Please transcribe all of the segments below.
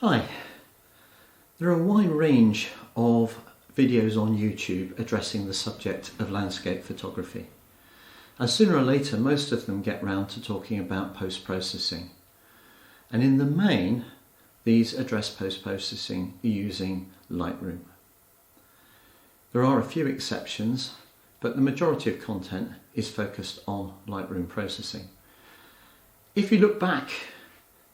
Hi, there are a wide range of videos on YouTube addressing the subject of landscape photography. And sooner or later, most of them get round to talking about post-processing. And in the main, these address post-processing using Lightroom. There are a few exceptions, but the majority of content is focused on Lightroom processing. If you look back,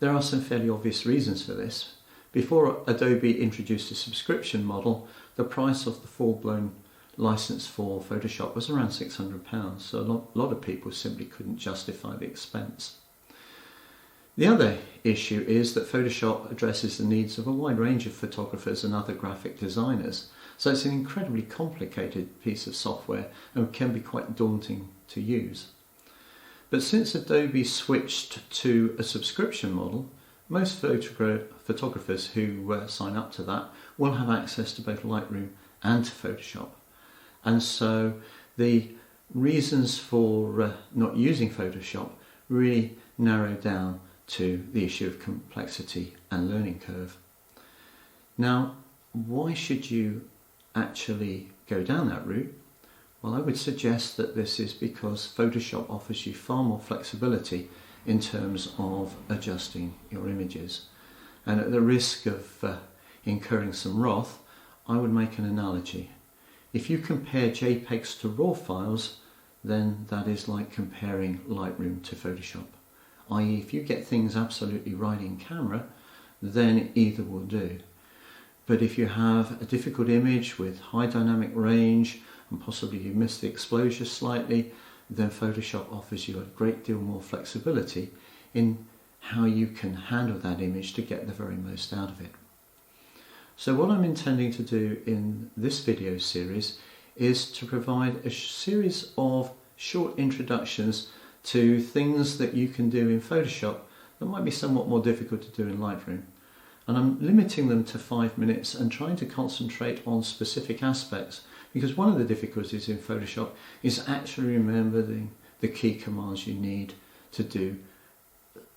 there are some fairly obvious reasons for this. Before Adobe introduced a subscription model, the price of the full-blown license for Photoshop was around £600, so a lot of people simply couldn't justify the expense. The other issue is that Photoshop addresses the needs of a wide range of photographers and other graphic designers, so it's an incredibly complicated piece of software and can be quite daunting to use. But since Adobe switched to a subscription model, most photographers who sign up to that will have access to both Lightroom and to Photoshop. And so the reasons for not using Photoshop really narrow down to the issue of complexity and learning curve. Now, why should you actually go down that route? Well, I would suggest that this is because Photoshop offers you far more flexibility in terms of adjusting your images. And at the risk of incurring some wrath, I would make an analogy. If you compare JPEGs to RAW files, then that is like comparing Lightroom to Photoshop. i.e., if you get things absolutely right in camera, then either will do. But if you have a difficult image with high dynamic range and possibly you miss the exposure slightly, then Photoshop offers you a great deal more flexibility in how you can handle that image to get the very most out of it. So what I'm intending to do in this video series is to provide a series of short introductions to things that you can do in Photoshop that might be somewhat more difficult to do in Lightroom. And I'm limiting them to 5 minutes and trying to concentrate on specific aspects, because one of the difficulties in Photoshop is actually remembering the key commands you need to do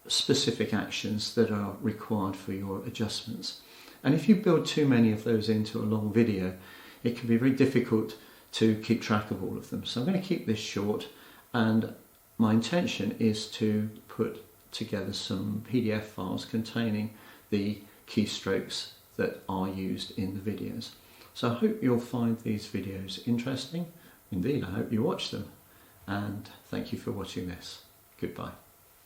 specific actions that are required for your adjustments. And if you build too many of those into a long video, it can be very difficult to keep track of all of them. So I'm going to keep this short, and my intention is to put together some PDF files containing the keystrokes that are used in the videos. So I hope you'll find these videos interesting. Indeed, I hope you watch them. And thank you for watching this. Goodbye.